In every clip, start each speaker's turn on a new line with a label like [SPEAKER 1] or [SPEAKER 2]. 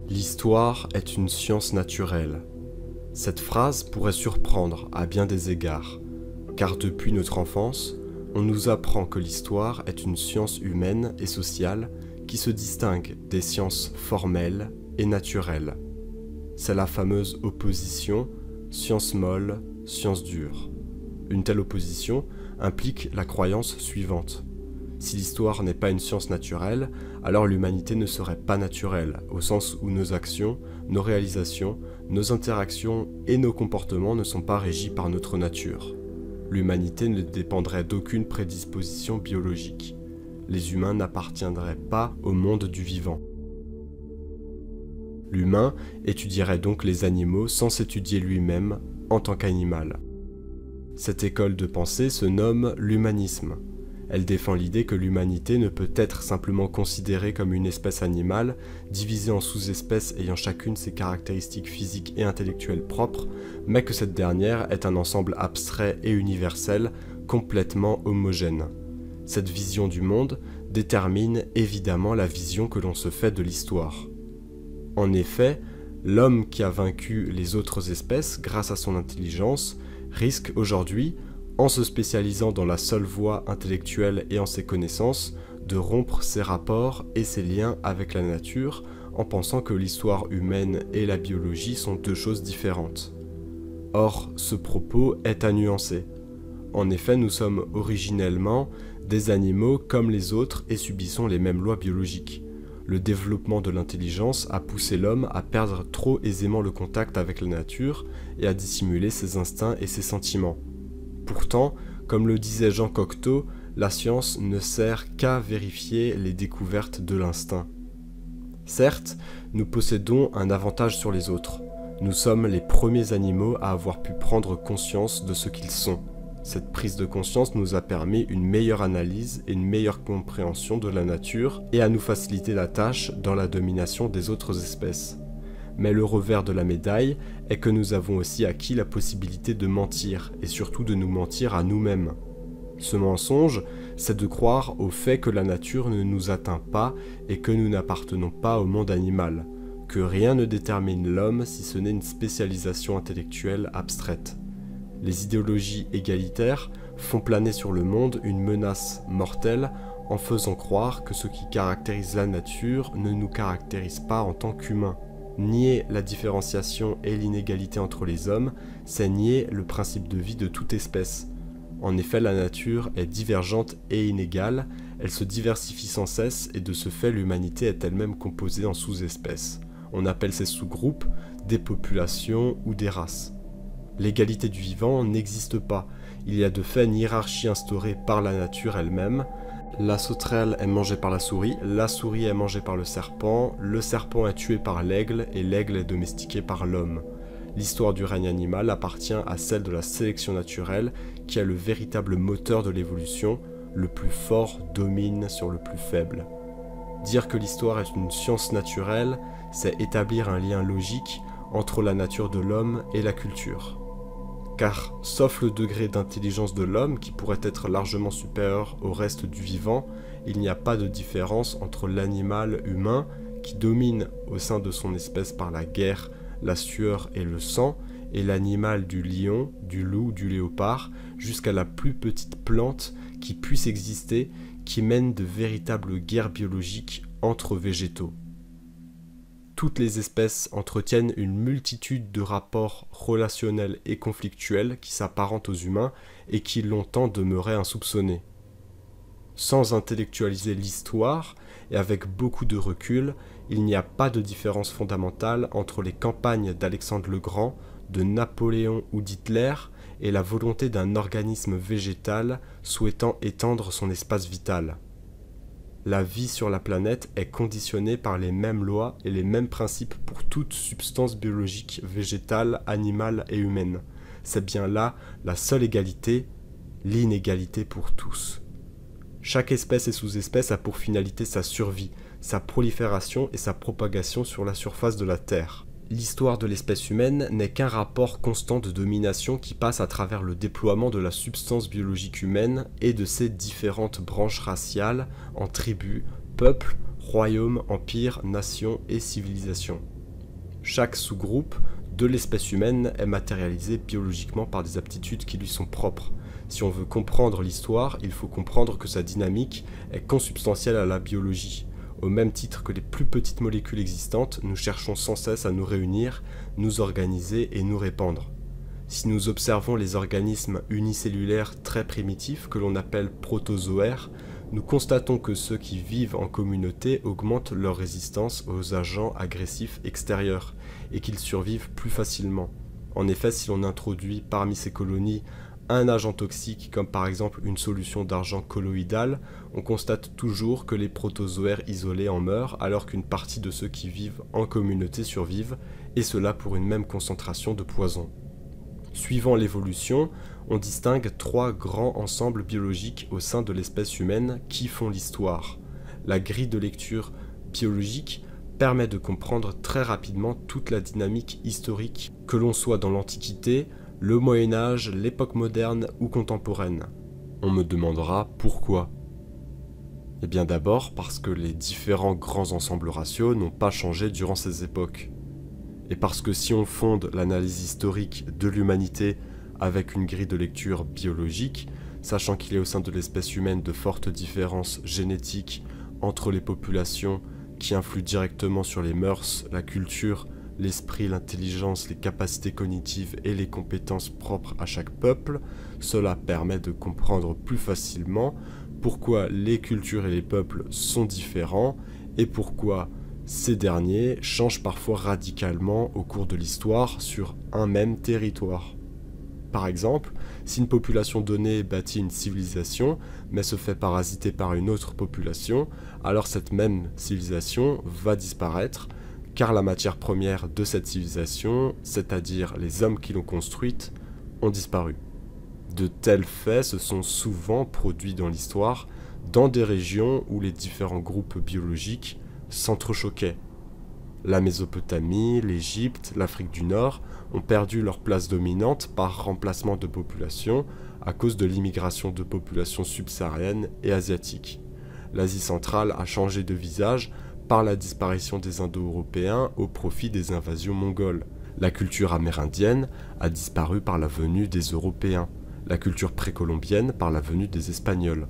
[SPEAKER 1] L'histoire est une science naturelle. Cette phrase pourrait surprendre à bien des égards, car depuis notre enfance, on nous apprend que l'histoire est une science humaine et sociale qui se distingue des sciences formelles et naturelles. C'est la fameuse opposition science molle, science dure. Une telle opposition implique la croyance suivante. Si l'histoire n'est pas une science naturelle, alors l'humanité ne serait pas naturelle, au sens où nos actions, nos réalisations, nos interactions et nos comportements ne sont pas régis par notre nature. L'humanité ne dépendrait d'aucune prédisposition biologique. Les humains n'appartiendraient pas au monde du vivant. L'humain étudierait donc les animaux sans s'étudier lui-même en tant qu'animal. Cette école de pensée se nomme l'humanisme. Elle défend l'idée que l'humanité ne peut être simplement considérée comme une espèce animale, divisée en sous-espèces ayant chacune ses caractéristiques physiques et intellectuelles propres, mais que cette dernière est un ensemble abstrait et universel, complètement homogène. Cette vision du monde détermine évidemment la vision que l'on se fait de l'histoire. En effet, l'homme qui a vaincu les autres espèces grâce à son intelligence risque aujourd'hui, en se spécialisant dans la seule voie intellectuelle et en ses connaissances, de rompre ses rapports et ses liens avec la nature en pensant que l'histoire humaine et la biologie sont deux choses différentes. Or, ce propos est à nuancer. En effet, nous sommes originellement des animaux comme les autres et subissons les mêmes lois biologiques. Le développement de l'intelligence a poussé l'homme à perdre trop aisément le contact avec la nature et à dissimuler ses instincts et ses sentiments. Pourtant, comme le disait Jean Cocteau, la science ne sert qu'à vérifier les découvertes de l'instinct. Certes, nous possédons un avantage sur les autres. Nous sommes les premiers animaux à avoir pu prendre conscience de ce qu'ils sont. Cette prise de conscience nous a permis une meilleure analyse et une meilleure compréhension de la nature et à nous faciliter la tâche dans la domination des autres espèces. Mais le revers de la médaille est que nous avons aussi acquis la possibilité de mentir, et surtout de nous mentir à nous-mêmes. Ce mensonge, c'est de croire au fait que la nature ne nous atteint pas et que nous n'appartenons pas au monde animal, que rien ne détermine l'homme si ce n'est une spécialisation intellectuelle abstraite. Les idéologies égalitaires font planer sur le monde une menace mortelle en faisant croire que ce qui caractérise la nature ne nous caractérise pas en tant qu'humains. Nier la différenciation et l'inégalité entre les hommes, c'est nier le principe de vie de toute espèce. En effet, la nature est divergente et inégale, elle se diversifie sans cesse et de ce fait l'humanité est elle-même composée en sous-espèces. On appelle ces sous-groupes des populations ou des races. L'égalité du vivant n'existe pas, il y a de fait une hiérarchie instaurée par la nature elle-même. La sauterelle est mangée par la souris est mangée par le serpent est tué par l'aigle et l'aigle est domestiqué par l'homme. L'histoire du règne animal appartient à celle de la sélection naturelle qui est le véritable moteur de l'évolution, le plus fort domine sur le plus faible. Dire que l'histoire est une science naturelle, c'est établir un lien logique entre la nature de l'homme et la culture. Car, sauf le degré d'intelligence de l'homme qui pourrait être largement supérieur au reste du vivant, il n'y a pas de différence entre l'animal humain qui domine au sein de son espèce par la guerre, la sueur et le sang, et l'animal du lion, du loup, du léopard, jusqu'à la plus petite plante qui puisse exister, qui mène de véritables guerres biologiques entre végétaux. Toutes les espèces entretiennent une multitude de rapports relationnels et conflictuels qui s'apparentent aux humains et qui longtemps demeuraient insoupçonnés. Sans intellectualiser l'histoire, et avec beaucoup de recul, il n'y a pas de différence fondamentale entre les campagnes d'Alexandre le Grand, de Napoléon ou d'Hitler et la volonté d'un organisme végétal souhaitant étendre son espace vital. La vie sur la planète est conditionnée par les mêmes lois et les mêmes principes pour toute substance biologique, végétale, animale et humaine. C'est bien là la seule égalité, l'inégalité pour tous. Chaque espèce et sous-espèce a pour finalité sa survie, sa prolifération et sa propagation sur la surface de la Terre. L'histoire de l'espèce humaine n'est qu'un rapport constant de domination qui passe à travers le déploiement de la substance biologique humaine et de ses différentes branches raciales en tribus, peuples, royaumes, empires, nations et civilisations. Chaque sous-groupe de l'espèce humaine est matérialisé biologiquement par des aptitudes qui lui sont propres. Si on veut comprendre l'histoire, il faut comprendre que sa dynamique est consubstantielle à la biologie. Au même titre que les plus petites molécules existantes, nous cherchons sans cesse à nous réunir, nous organiser et nous répandre. Si nous observons les organismes unicellulaires très primitifs que l'on appelle protozoaires, nous constatons que ceux qui vivent en communauté augmentent leur résistance aux agents agressifs extérieurs et qu'ils survivent plus facilement. En effet, si l'on introduit parmi ces colonies un agent toxique comme par exemple une solution d'argent colloïdal, on constate toujours que les protozoaires isolés en meurent alors qu'une partie de ceux qui vivent en communauté survivent, et cela pour une même concentration de poison. Suivant l'évolution, on distingue 3 grands ensembles biologiques au sein de l'espèce humaine qui font l'histoire. La grille de lecture biologique permet de comprendre très rapidement toute la dynamique historique, que l'on soit dans l'Antiquité, le Moyen-Âge, l'époque moderne ou contemporaine. On me demandera pourquoi. Eh bien d'abord parce que les différents grands ensembles raciaux n'ont pas changé durant ces époques. Et parce que si on fonde l'analyse historique de l'humanité avec une grille de lecture biologique, sachant qu'il y a au sein de l'espèce humaine de fortes différences génétiques entre les populations qui influent directement sur les mœurs, la culture, l'esprit, l'intelligence, les capacités cognitives et les compétences propres à chaque peuple, cela permet de comprendre plus facilement pourquoi les cultures et les peuples sont différents et pourquoi ces derniers changent parfois radicalement au cours de l'histoire sur un même territoire. Par exemple, si une population donnée bâtit une civilisation, mais se fait parasiter par une autre population, alors cette même civilisation va disparaître, car la matière première de cette civilisation, c'est-à-dire les hommes qui l'ont construite, ont disparu. De tels faits se sont souvent produits dans l'histoire, dans des régions où les différents groupes biologiques s'entrechoquaient. La Mésopotamie, l'Égypte, l'Afrique du Nord ont perdu leur place dominante par remplacement de population à cause de l'immigration de populations subsahariennes et asiatiques. L'Asie centrale a changé de visage par la disparition des Indo-Européens au profit des invasions mongoles. La culture amérindienne a disparu par la venue des Européens, la culture précolombienne par la venue des Espagnols.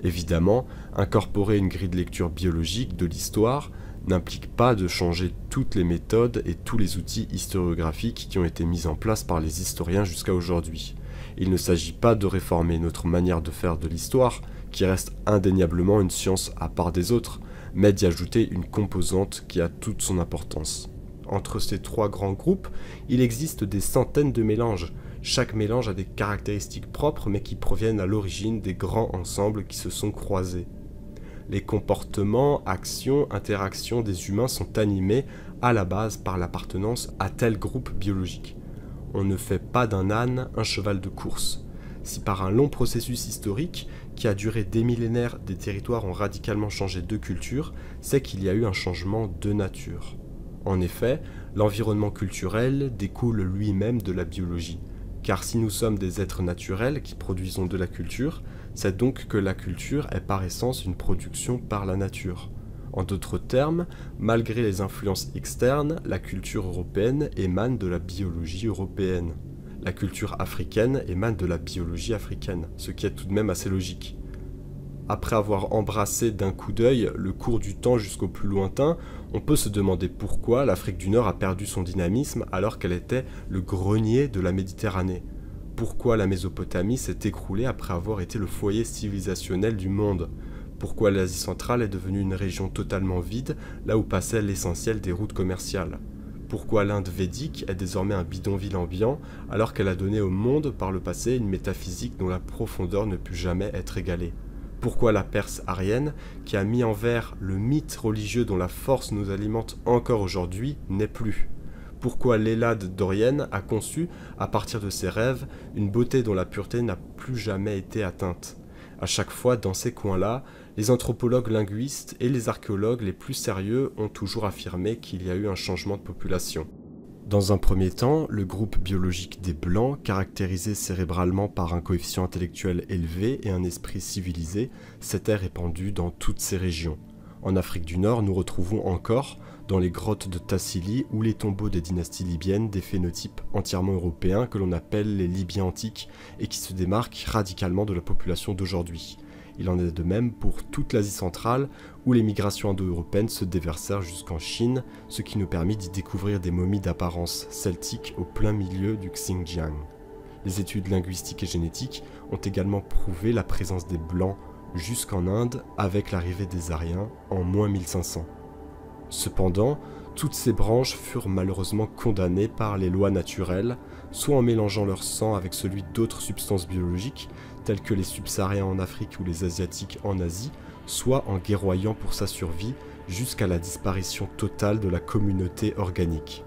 [SPEAKER 1] Évidemment, incorporer une grille de lecture biologique de l'histoire n'implique pas de changer toutes les méthodes et tous les outils historiographiques qui ont été mis en place par les historiens jusqu'à aujourd'hui. Il ne s'agit pas de réformer notre manière de faire de l'histoire, qui reste indéniablement une science à part des autres, mais d'y ajouter une composante qui a toute son importance. Entre ces 3 grands groupes, il existe des centaines de mélanges. Chaque mélange a des caractéristiques propres mais qui proviennent à l'origine des grands ensembles qui se sont croisés. Les comportements, actions, interactions des humains sont animés à la base par l'appartenance à tel groupe biologique. On ne fait pas d'un âne un cheval de course. Si par un long processus historique, qui a duré des millénaires, des territoires ont radicalement changé de culture, c'est qu'il y a eu un changement de nature. En effet, l'environnement culturel découle lui-même de la biologie. Car si nous sommes des êtres naturels qui produisons de la culture, c'est donc que la culture est par essence une production par la nature. En d'autres termes, malgré les influences externes, la culture européenne émane de la biologie européenne. La culture africaine émane de la biologie africaine, ce qui est tout de même assez logique. Après avoir embrassé d'un coup d'œil le cours du temps jusqu'au plus lointain, on peut se demander pourquoi l'Afrique du Nord a perdu son dynamisme alors qu'elle était le grenier de la Méditerranée. Pourquoi la Mésopotamie s'est écroulée après avoir été le foyer civilisationnel du monde? Pourquoi l'Asie centrale est devenue une région totalement vide, là où passait l'essentiel des routes commerciales? Pourquoi l'Inde védique est désormais un bidonville ambiant, alors qu'elle a donné au monde par le passé une métaphysique dont la profondeur ne put jamais être égalée? Pourquoi la Perse aryenne, qui a mis en vers le mythe religieux dont la force nous alimente encore aujourd'hui, n'est plus? Pourquoi l'Hellade dorienne a conçu, à partir de ses rêves, une beauté dont la pureté n'a plus jamais été atteinte? À chaque fois, dans ces coins-là, les anthropologues linguistes et les archéologues les plus sérieux ont toujours affirmé qu'il y a eu un changement de population. Dans un premier temps, le groupe biologique des Blancs, caractérisé cérébralement par un coefficient intellectuel élevé et un esprit civilisé, s'était répandu dans toutes ces régions. En Afrique du Nord, nous retrouvons encore, dans les grottes de Tassili ou les tombeaux des dynasties libyennes, des phénotypes entièrement européens que l'on appelle les Libyens antiques et qui se démarquent radicalement de la population d'aujourd'hui. Il en est de même pour toute l'Asie centrale, où les migrations indo-européennes se déversèrent jusqu'en Chine, ce qui nous permet d'y découvrir des momies d'apparence celtique au plein milieu du Xinjiang. Les études linguistiques et génétiques ont également prouvé la présence des Blancs jusqu'en Inde avec l'arrivée des Aryens en moins 1500. Cependant, toutes ces branches furent malheureusement condamnées par les lois naturelles, soit en mélangeant leur sang avec celui d'autres substances biologiques, telles que les subsahariens en Afrique ou les asiatiques en Asie, soit en guerroyant pour sa survie jusqu'à la disparition totale de la communauté organique.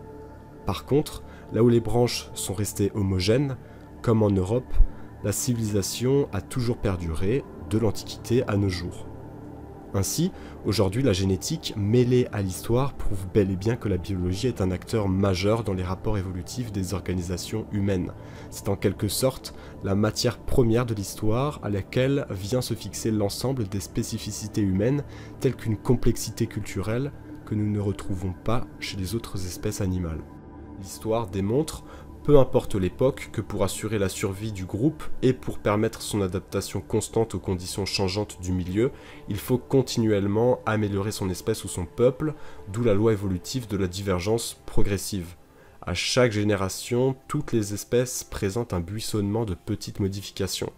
[SPEAKER 1] Par contre, là où les branches sont restées homogènes, comme en Europe, la civilisation a toujours perduré, de l'Antiquité à nos jours. Ainsi, aujourd'hui, la génétique, mêlée à l'histoire, prouve bel et bien que la biologie est un acteur majeur dans les rapports évolutifs des organisations humaines. C'est en quelque sorte la matière première de l'histoire à laquelle vient se fixer l'ensemble des spécificités humaines, telles qu'une complexité culturelle que nous ne retrouvons pas chez les autres espèces animales. L'histoire démontre, peu importe l'époque, que pour assurer la survie du groupe et pour permettre son adaptation constante aux conditions changeantes du milieu, il faut continuellement améliorer son espèce ou son peuple, d'où la loi évolutive de la divergence progressive. À chaque génération, toutes les espèces présentent un buissonnement de petites modifications.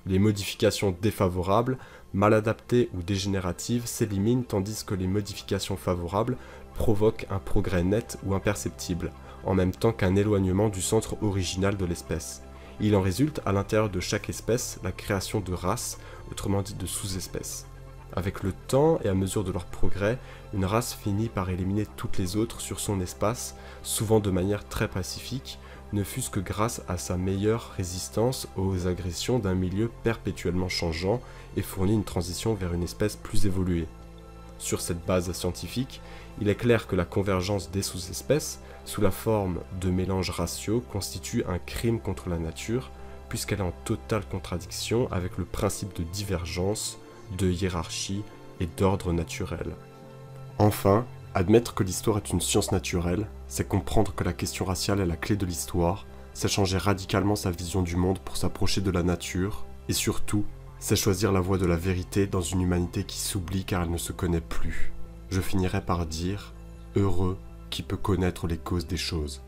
[SPEAKER 1] Les modifications défavorables, mal adaptées ou dégénératives s'éliminent tandis que les modifications favorables provoquent un progrès net ou imperceptible, en même temps qu'un éloignement du centre original de l'espèce. Il en résulte à l'intérieur de chaque espèce la création de races, autrement dit de sous-espèces. Avec le temps et à mesure de leur progrès, une race finit par éliminer toutes les autres sur son espace, souvent de manière très pacifique, ne fût-ce que grâce à sa meilleure résistance aux agressions d'un milieu perpétuellement changeant et fournit une transition vers une espèce plus évoluée. Sur cette base scientifique, il est clair que la convergence des sous-espèces, sous la forme de mélanges raciaux, constitue un crime contre la nature, puisqu'elle est en totale contradiction avec le principe de divergence, de hiérarchie et d'ordre naturel. Enfin, admettre que l'histoire est une science naturelle, c'est comprendre que la question raciale est la clé de l'histoire, c'est changer radicalement sa vision du monde pour s'approcher de la nature, et surtout, c'est choisir la voie de la vérité dans une humanité qui s'oublie car elle ne se connaît plus. Je finirai par dire, heureux qui peut connaître les causes des choses.